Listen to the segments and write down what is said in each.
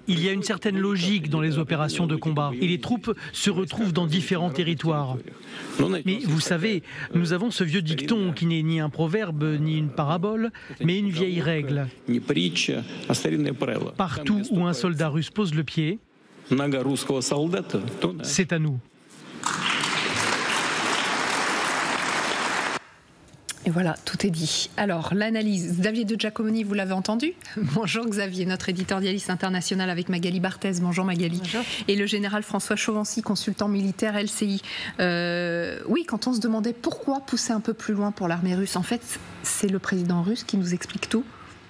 Il y a une certaine logique dans les opérations de combat et les troupes se retrouvent dans différents territoires. Mais vous savez, nous avons ce vieux dicton qui n'est ni un proverbe ni une parabole, mais une vieille règle. Partout où un soldat russe pose le pied, c'est à nous. Et voilà, tout est dit. Alors, l'analyse, Xavier de Giacomoni, vous l'avez entendu. Bonjour Xavier, notre éditorialiste international avec Magali Barthez. Bonjour Magali. Bonjour. Et le général François Chauvency, consultant militaire LCI. Oui, quand on se demandait pourquoi pousser un peu plus loin pour l'armée russe, en fait, c'est le président russe qui nous explique tout.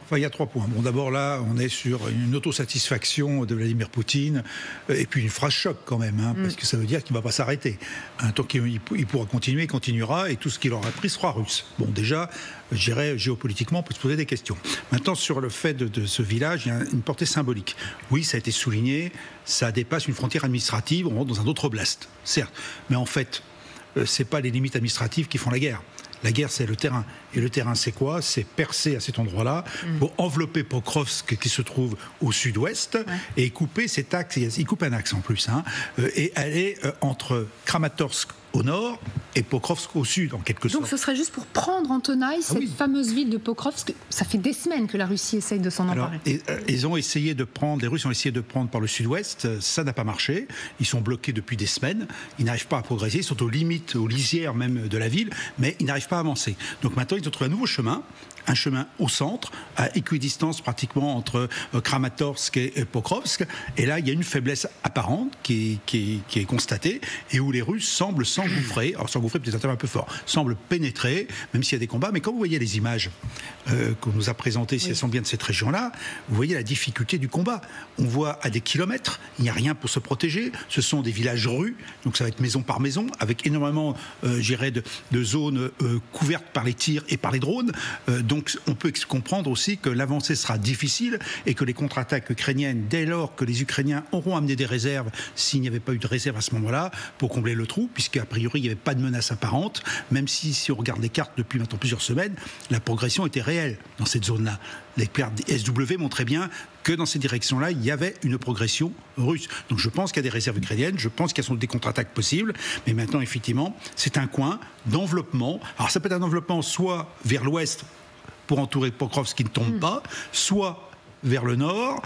Enfin, il y a 3 points. Bon, d'abord là, on est sur une autosatisfaction de Vladimir Poutine, et puis une phrase choc quand même, parce que ça veut dire qu'il ne va pas s'arrêter. Tant qu'il pourra continuer, il continuera, et tout ce qu'il aura pris sera russe. Bon, déjà, je dirais, géopolitiquement, on peut se poser des questions. Maintenant, sur le fait de ce village, il y a une portée symbolique. Oui, ça a été souligné, ça dépasse une frontière administrative, on rentre dans un autre oblast, certes. Mais en fait, ce n'est pas les limites administratives qui font la guerre. La guerre, c'est le terrain. Et le terrain, c'est quoi? C'est percer à cet endroit-là pour envelopper Pokrovsk, qui se trouve au sud-ouest, et couper cet axe. Il coupe un axe en plus. Et aller entre Kramatorsk au nord et Pokrovsk au sud, en quelque sorte. Donc ce serait juste pour prendre en tenaille cette fameuse ville de Pokrovsk. Ça fait des semaines que la Russie essaye de s'en emparer. Les Russes ont essayé de prendre par le sud-ouest. Ça n'a pas marché. Ils sont bloqués depuis des semaines. Ils n'arrivent pas à progresser. Ils sont aux limites, aux lisières même de la ville, mais ils n'arrivent pas à avancer. Donc maintenant, ils ont trouvé un nouveau chemin. Un chemin au centre, à équidistance pratiquement entre Kramatorsk et Pokrovsk. Et là, il y a une faiblesse apparente qui est constatée et où les Russes semblent s'engouffrer, alors s'engouffrer peut-être un terme un peu fort, semblent pénétrer, même s'il y a des combats. Mais quand vous voyez les images qu'on nous a présentées, si elles sont bien de cette région-là, vous voyez la difficulté du combat. On voit à des kilomètres, il n'y a rien pour se protéger. Ce sont des villages rues, donc ça va être maison par maison, avec énormément, de zones couvertes par les tirs et par les drones. Donc on peut comprendre aussi que l'avancée sera difficile et que les contre-attaques ukrainiennes, dès lors que les Ukrainiens auront amené des réserves, s'il n'y avait pas eu de réserve à ce moment-là, pour combler le trou, puisqu'a priori il n'y avait pas de menace apparente, même si on regarde les cartes depuis maintenant plusieurs semaines, la progression était réelle dans cette zone-là. Les cartes SW montraient bien que dans ces directions-là, il y avait une progression russe. Donc je pense qu'il y a des réserves ukrainiennes, je pense qu'il y a des contre-attaques possibles, mais maintenant, effectivement, c'est un coin d'enveloppement. Alors ça peut être un enveloppement soit vers l'ouest, pour entourer Pokrovsk qui ne tombe pas, soit vers le nord,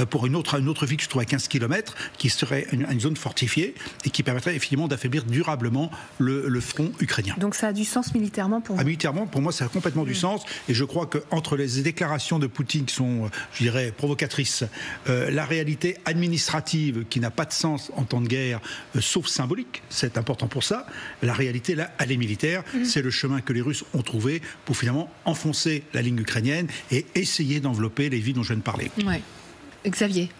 pour une autre ville qui se trouve à 15 km, qui serait une zone fortifiée et qui permettrait effectivement d'affaiblir durablement le front ukrainien. Donc ça a du sens militairement pour vous? Militairement, pour moi, ça a complètement du sens. Et je crois qu'entre les déclarations de Poutine qui sont, je dirais, provocatrices, la réalité administrative qui n'a pas de sens en temps de guerre, sauf symbolique, c'est important pour ça, la réalité, là, elle est militaire. C'est le chemin que les Russes ont trouvé pour finalement enfoncer la ligne ukrainienne et essayer d'envelopper les villes dont je viens de parler. Ouais. Xavier.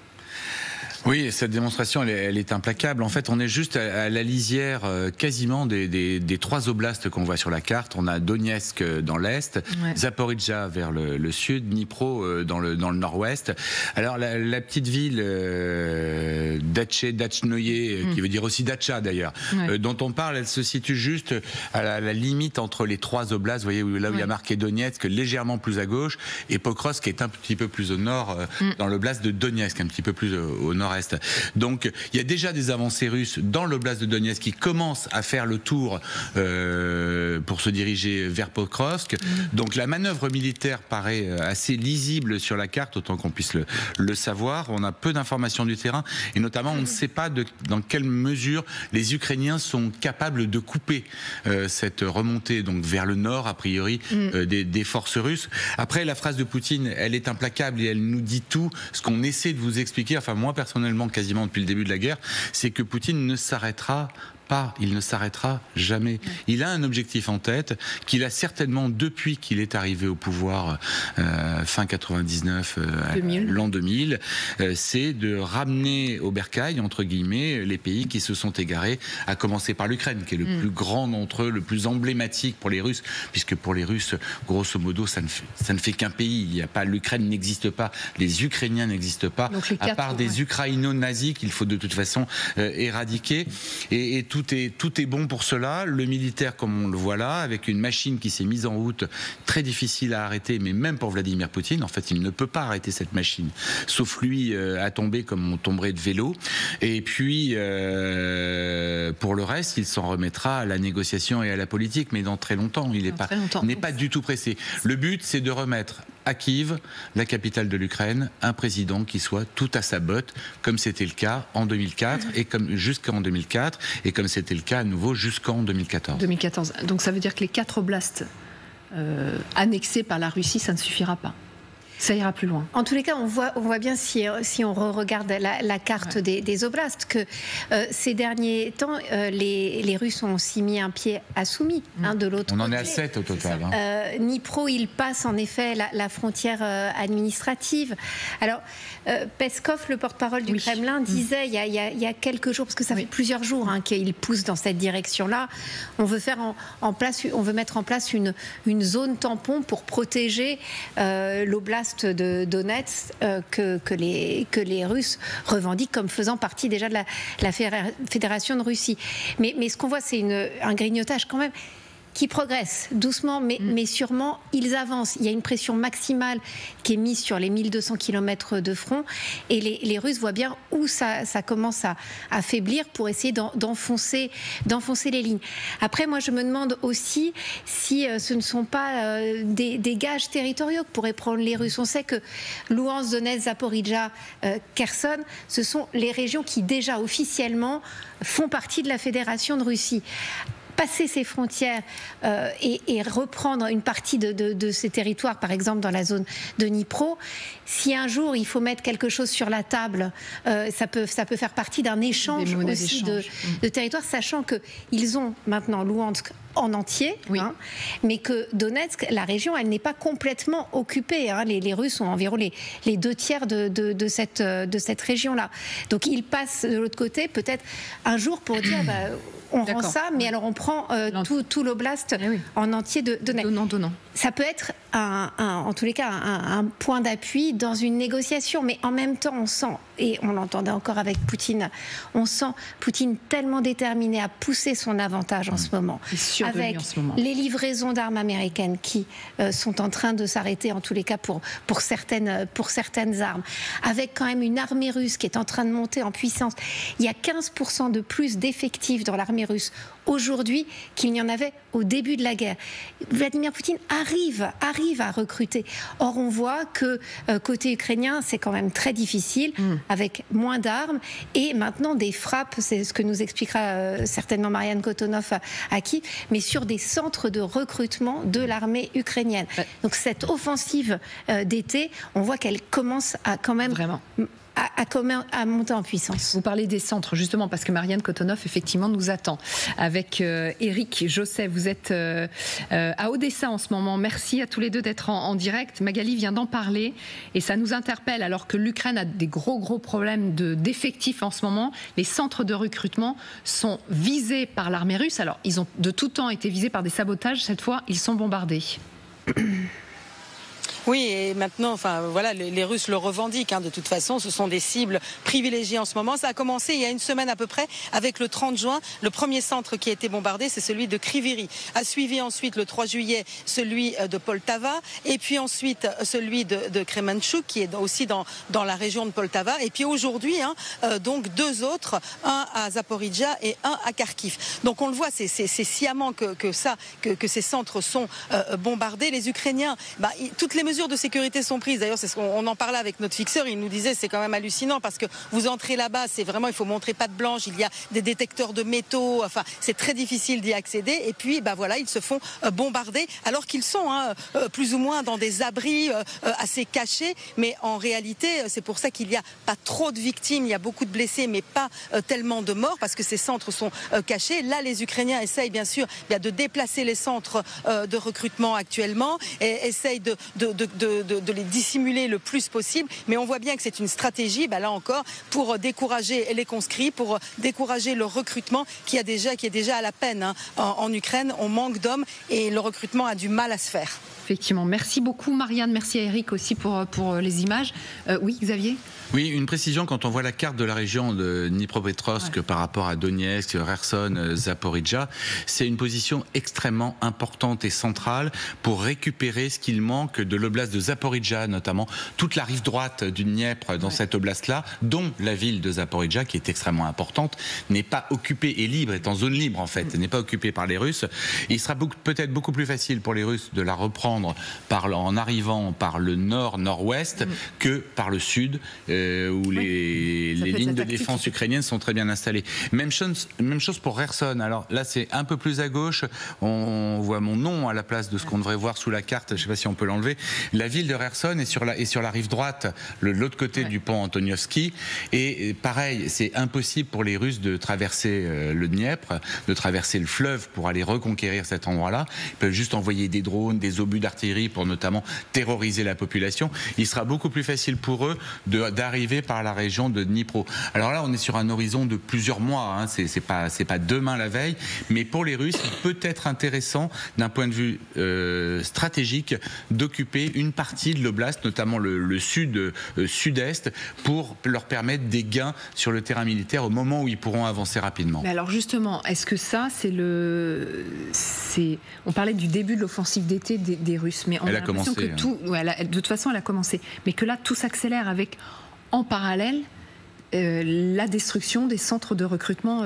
Oui, cette démonstration, elle est implacable. En fait, on est juste à la lisière quasiment des 3 oblasts qu'on voit sur la carte. On a Donetsk dans l'est, Zaporijjia vers le sud, Dnipro dans le nord-ouest. Alors, la petite ville Dachnoye, qui veut dire aussi Dacha d'ailleurs, dont on parle, elle se situe juste à la limite entre les 3 oblasts. Vous voyez, là où il y a marqué Donetsk, légèrement plus à gauche, et Pokrovsk, qui est un petit peu plus au nord, dans l'oblast de Donetsk, un petit peu plus au nord. Donc il y a déjà des avancées russes dans l'oblast de Donetsk qui commencent à faire le tour pour se diriger vers Pokrovsk. Donc la manœuvre militaire paraît assez lisible sur la carte, autant qu'on puisse le savoir. On a peu d'informations du terrain et notamment on ne sait pas dans quelle mesure les Ukrainiens sont capables de couper cette remontée donc vers le nord a priori des forces russes. Après, la phrase de Poutine, elle est implacable et elle nous dit tout. Ce qu'on essaie de vous expliquer, enfin moi personnellement quasiment depuis le début de la guerre, c'est que Poutine ne s'arrêtera pas, il ne s'arrêtera jamais. Il a un objectif en tête qu'il a certainement depuis qu'il est arrivé au pouvoir fin 99, l'an 2000, c'est de ramener au bercail, entre guillemets, les pays qui se sont égarés, à commencer par l'Ukraine, qui est le plus grand d'entre eux, le plus emblématique pour les Russes, puisque pour les Russes, grosso modo, ça ne fait qu'un pays. Il y a pas, l'Ukraine n'existe pas, les Ukrainiens n'existent pas, à part des Ukraino-nazis qu'il faut de toute façon éradiquer. Et tout tout est bon pour cela. Le militaire, comme on le voit là, avec une machine qui s'est mise en route, très difficile à arrêter, mais même pour Vladimir Poutine, en fait, il ne peut pas arrêter cette machine, sauf lui à tomber comme on tomberait de vélo. Et puis, pour le reste, il s'en remettra à la négociation et à la politique, mais dans très longtemps. Il n'est pas du tout pressé. Le but, c'est de remettre à Kiev, la capitale de l'Ukraine, un président qui soit tout à sa botte, comme c'était le cas en 2004 et comme jusqu'en 2004 et comme c'était le cas à nouveau jusqu'en 2014. 2014. Donc ça veut dire que les 4 oblasts annexés par la Russie, ça ne suffira pas. Ça ira plus loin. En tous les cas, on voit bien si on regarde la carte des oblasts que ces derniers temps, les Russes ont aussi mis un pied à Soumy de l'autre côté. On en est à 7 au total. Dnipro, il passe en effet la frontière administrative. Alors, Peskov, le porte-parole du Kremlin, disait il y a quelques jours, parce que ça fait plusieurs jours qu'il pousse dans cette direction-là, on veut mettre en place une zone tampon pour protéger l'oblast de Donetsk que les Russes revendiquent comme faisant partie déjà de la Fédération de Russie. Mais ce qu'on voit, c'est un grignotage quand même qui progresse doucement, mais sûrement, ils avancent. Il y a une pression maximale qui est mise sur les 1200 km de front, et les Russes voient bien où ça commence à affaiblir pour essayer d'enfoncer les lignes. Après, moi, je me demande aussi si ce ne sont pas des gages territoriaux que pourraient prendre les Russes. On sait que Louhansk, Donetsk, Zaporijjia, Kherson, ce sont les régions qui déjà officiellement font partie de la Fédération de Russie. Passer ces frontières et reprendre une partie de ces territoires, par exemple dans la zone de Dnipro, si un jour il faut mettre quelque chose sur la table, ça peut faire partie d'un échange aussi de territoires, sachant qu'ils ont maintenant Louhansk en entier, mais que Donetsk, la région, elle n'est pas complètement occupée. Les Russes ont environ les 2 tiers de cette région-là. Donc ils passent de l'autre côté, peut-être un jour pour dire... on rend ça, mais alors on prend tout l'oblast en entier de Donetsk. Donnant. Ça peut être en tous les cas un point d'appui dans une négociation, mais en même temps on sent, et on l'entendait encore avec Poutine, on sent Poutine tellement déterminé à pousser son avantage en ce moment, avec les livraisons d'armes américaines qui sont en train de s'arrêter, en tous les cas pour certaines armes, avec quand même une armée russe qui est en train de monter en puissance. Il y a 15% de plus d'effectifs dans l'armée russe aujourd'hui qu'il n'y en avait au début de la guerre. Vladimir Poutine arrive à recruter. Or, on voit que côté ukrainien, c'est quand même très difficile, avec moins d'armes et maintenant des frappes, c'est ce que nous expliquera certainement Marianne Kotonov à Kiev, mais sur des centres de recrutement de l'armée ukrainienne. Donc cette offensive d'été, on voit qu'elle commence à quand même... Vraiment à monter en puissance. Vous parlez des centres, justement, parce que Marianne Kotonov, effectivement, nous attend. Avec Éric Joseph, vous êtes à Odessa en ce moment. Merci à tous les deux d'être en direct. Magali vient d'en parler et ça nous interpelle, alors que l'Ukraine a des gros problèmes d'effectifs en ce moment. Les centres de recrutement sont visés par l'armée russe. Alors, ils ont de tout temps été visés par des sabotages. Cette fois, ils sont bombardés. Oui, et maintenant, les Russes le revendiquent. De toute façon, ce sont des cibles privilégiées en ce moment. Ça a commencé il y a une semaine à peu près, avec le 30 juin. Le premier centre qui a été bombardé, c'est celui de Kryvyi. A suivi ensuite, le 3 juillet, celui de Poltava. Et puis ensuite, celui de Kremenchuk, qui est aussi dans la région de Poltava. Et puis aujourd'hui, donc 2 autres, un à Zaporijjia et un à Kharkiv. Donc on le voit, c'est sciemment que ces centres sont bombardés. Les Ukrainiens, toutes les mesures de sécurité sont prises. D'ailleurs, c'est ce qu'on en parlait avec notre fixeur. Il nous disait, c'est quand même hallucinant parce que vous entrez là-bas, c'est vraiment, il faut montrer patte blanche. Il y a des détecteurs de métaux. Enfin, c'est très difficile d'y accéder. Et puis, ils se font bombarder alors qu'ils sont plus ou moins dans des abris assez cachés. Mais en réalité, c'est pour ça qu'il n'y a pas trop de victimes. Il y a beaucoup de blessés, mais pas tellement de morts parce que ces centres sont cachés. Là, les Ukrainiens essayent bien sûr de déplacer les centres de recrutement actuellement et essayent de les dissimuler le plus possible, mais on voit bien que c'est une stratégie, là encore, pour décourager les conscrits, pour décourager le recrutement qui est déjà à la peine. En Ukraine, on manque d'hommes et le recrutement a du mal à se faire. Effectivement. Merci beaucoup Marianne, merci à Éric aussi pour les images. Oui, Xavier ? Oui, une précision, quand on voit la carte de la région de Dnipropetrovsk par rapport à Donetsk, Kherson, Zaporijjia, c'est une position extrêmement importante et centrale pour récupérer ce qu'il manque de l'oblast de Zaporijjia, notamment toute la rive droite du Dniepr dans cette oblast-là, dont la ville de Zaporijjia, qui est extrêmement importante, n'est pas occupée et libre, est en zone libre en fait, n'est pas occupée par les Russes. Il sera peut-être beaucoup plus facile pour les Russes de la reprendre en arrivant par le nord-nord-ouest que par le sud, où les lignes de défense ukrainiennes sont très bien installées. Même chose pour Kherson. Alors là, c'est un peu plus à gauche. On voit mon nom à la place de ce qu'on devrait voir sous la carte. Je ne sais pas si on peut l'enlever. La ville de Kherson est sur la rive droite, l'autre côté du pont Antonievski. Et pareil, c'est impossible pour les Russes de traverser le Dniepr, de traverser le fleuve pour aller reconquérir cet endroit-là. Ils peuvent juste envoyer des drones, des obus d'artillerie pour notamment terroriser la population. Il sera beaucoup plus facile pour eux d'arriver par la région de Dnipro. Alors là, on est sur un horizon de plusieurs mois. Hein. C'est pas demain la veille, mais pour les Russes, il peut être intéressant d'un point de vue stratégique d'occuper une partie de l'oblast, notamment le sud-est, pour leur permettre des gains sur le terrain militaire au moment où ils pourront avancer rapidement. Mais alors justement, est-ce que ça, on parlait du début de l'offensive d'été des Russes, mais on a l'impression que tout, de toute façon, elle a commencé, mais que là, tout s'accélère avec, en parallèle, la destruction des centres de recrutement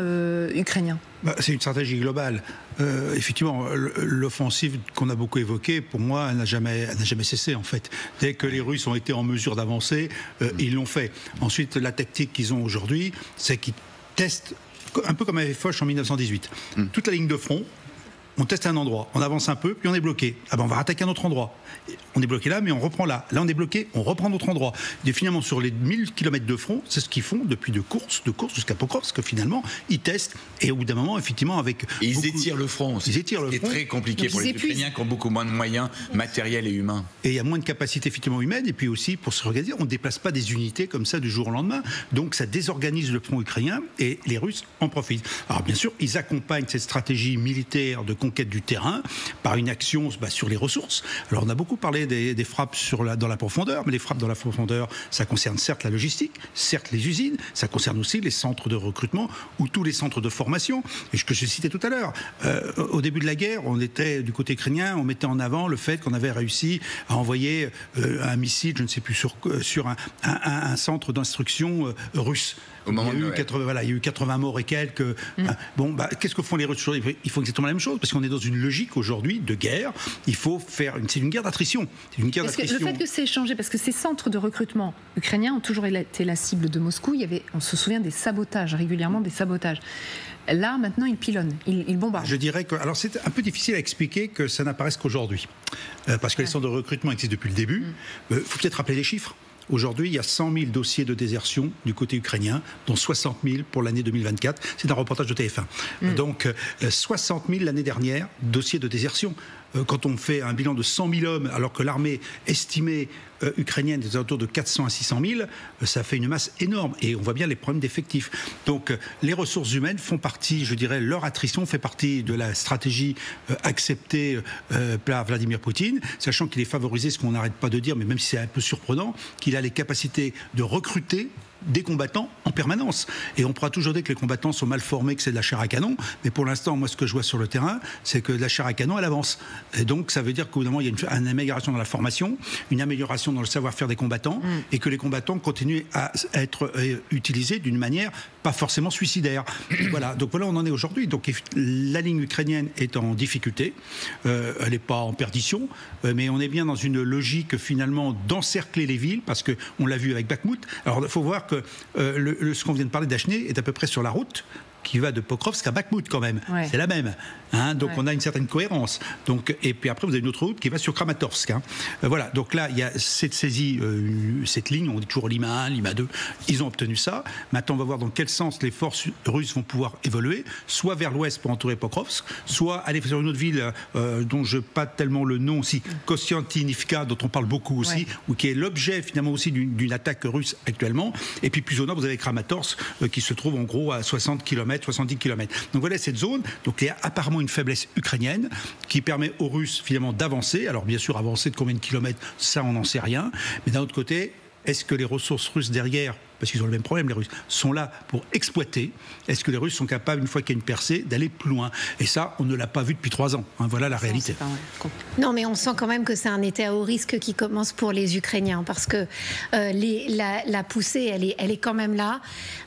ukrainiens. C'est une stratégie globale. Effectivement, l'offensive qu'on a beaucoup évoquée, pour moi, elle n'a jamais cessé en fait. Dès que les Russes ont été en mesure d'avancer, ils l'ont fait. Ensuite, la tactique qu'ils ont aujourd'hui, c'est qu'ils testent, un peu comme avec Foch en 1918, toute la ligne de front. On teste un endroit, on avance un peu, puis on est bloqué. Ah ben on va attaquer un autre endroit. On est bloqué là, mais on reprend là. Là, on est bloqué, on reprend notre endroit. Et finalement, sur les 1000 km de front, c'est ce qu'ils font depuis de course jusqu'à Pokrovsk, que finalement, ils testent. Et au bout d'un moment, effectivement, avec... Et ils étirent le front aussi. Ils étirent le front. C'est très compliqué pour les Ukrainiens qui ont beaucoup moins de moyens matériels et humains. Et il y a moins de capacité effectivement humaine. Et puis aussi, pour se organiser, on ne déplace pas des unités comme ça du jour au lendemain. Donc ça désorganise le front ukrainien et les Russes en profitent. Alors bien sûr, ils accompagnent cette stratégie militaire de conquête du terrain par une action sur les ressources. Alors on a beaucoup parlé des frappes dans la profondeur, mais les frappes dans la profondeur, ça concerne certes la logistique, certes les usines, ça concerne aussi les centres de recrutement ou tous les centres de formation. Et ce que je citais tout à l'heure, au début de la guerre, on était du côté ukrainien, on mettait en avant le fait qu'on avait réussi à envoyer un missile, je ne sais plus sur un centre d'instruction russe. Il y a eu 80 morts et quelques. Qu'est-ce que font les Russes aujourd'hui ? Ils font exactement la même chose, parce qu'on est dans une logique aujourd'hui de guerre. Il faut faire. C'est une guerre d'attrition. Le fait que c'est changé, parce que ces centres de recrutement ukrainiens ont toujours été la cible de Moscou. On se souvient des sabotages, régulièrement des sabotages. Là, maintenant, ils pilonnent, ils bombardent. Je dirais que. Alors, c'est un peu difficile à expliquer que ça n'apparaisse qu'aujourd'hui. Parce que les centres de recrutement existent depuis le début. Il faut peut-être rappeler les chiffres. Aujourd'hui, il y a 100 000 dossiers de désertion du côté ukrainien, dont 60 000 pour l'année 2024. C'est un reportage de TF1. Donc, 60 000 l'année dernière, dossiers de désertion. Quand on fait un bilan de 100 000 hommes, alors que l'armée estimée ukrainienne est autour de 400 à 600 000, ça fait une masse énorme. Et on voit bien les problèmes d'effectifs. Donc, les ressources humaines font partie, je dirais, leur attrition fait partie de la stratégie acceptée par Vladimir Poutine, sachant qu'il est favorisé, ce qu'on n'arrête pas de dire, mais même si c'est un peu surprenant, qu'il a les capacités de recruter des combattants en permanence. Et on pourra toujours dire que les combattants sont mal formés, que c'est de la chair à canon, mais pour l'instant, moi, ce que je vois sur le terrain, c'est que la chair à canon, elle avance. Et donc, ça veut dire qu'au bout d'un moment, il y a une amélioration dans la formation, une amélioration dans le savoir-faire des combattants, et que les combattants continuent à être utilisés d'une manière pas forcément suicidaire. Voilà. Donc voilà, on en est aujourd'hui. Donc la ligne ukrainienne est en difficulté. Elle n'est pas en perdition, mais on est bien dans une logique, finalement, d'encercler les villes, parce qu'on l'a vu avec Bakhmout. Alors, il faut voir que ce qu'on vient de parler d'Achné est à peu près sur la route qui va de Pokrovsk à Bakhmout quand même. Ouais. C'est la même. Donc on a une certaine cohérence. Donc, et puis après, vous avez une autre route qui va sur Kramatorsk. Voilà. Donc là, il y a cette saisie, cette ligne, on dit toujours Lima 1, Lima 2. Ils ont obtenu ça. Maintenant, on va voir dans quel sens les forces russes vont pouvoir évoluer, soit vers l'ouest pour entourer Pokrovsk, soit aller sur une autre ville dont je n'ai pas tellement le nom aussi, Kostiantynivka, dont on parle beaucoup aussi, ou qui est l'objet finalement aussi d'une attaque russe actuellement. Et puis plus au nord, vous avez Kramatorsk qui se trouve en gros à 60 km, 70 km. Donc voilà cette zone. Donc il y a apparemment une faiblesse ukrainienne qui permet aux Russes finalement d'avancer. Alors bien sûr, avancer de combien de kilomètres, ça on n'en sait rien. Mais d'un autre côté, est-ce que les ressources russes derrière, parce qu'ils ont le même problème, les Russes, sont là pour exploiter? Est-ce que les Russes sont capables, une fois qu'il y a une percée, d'aller plus loin? Et ça, on ne l'a pas vu depuis 3 ans. Voilà la réalité. Non, mais on sent quand même que c'est un été à haut risque qui commence pour les Ukrainiens, parce que la poussée, elle est quand même là.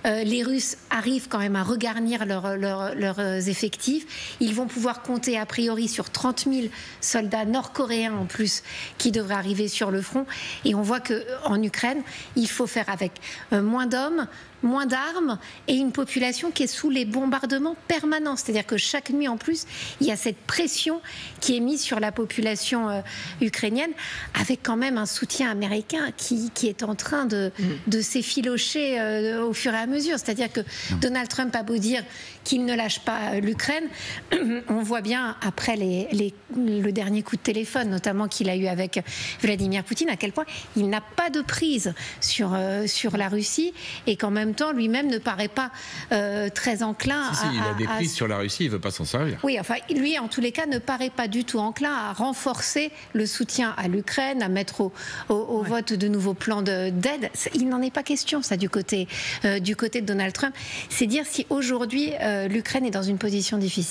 Les Russes arrivent quand même à regarnir leurs effectifs. Ils vont pouvoir compter a priori sur 30 000 soldats nord-coréens en plus qui devraient arriver sur le front. Et on voit qu'en Ukraine, il faut faire avec moins d'hommes, moins d'armes et une population qui est sous les bombardements permanents. C'est-à-dire que chaque nuit en plus, il y a cette pression qui est mise sur la population ukrainienne, avec quand même un soutien américain qui est en train de s'effilocher au fur et à mesure. C'est-à-dire que Donald Trump a beau dire qu'il ne lâche pas l'Ukraine, on voit bien après le dernier coup de téléphone, notamment qu'il a eu avec Vladimir Poutine, à quel point il n'a pas de prise sur la Russie et qu'en même temps, lui-même ne paraît pas très enclin il a des prises sur la Russie, il ne veut pas s'en servir. Oui, enfin, lui, en tous les cas, ne paraît pas du tout enclin à renforcer le soutien à l'Ukraine, à mettre au vote de nouveaux plans d'aide. Il n'en est pas question, ça, du côté de Donald Trump. C'est dire si aujourd'hui, l'Ukraine est dans une position difficile.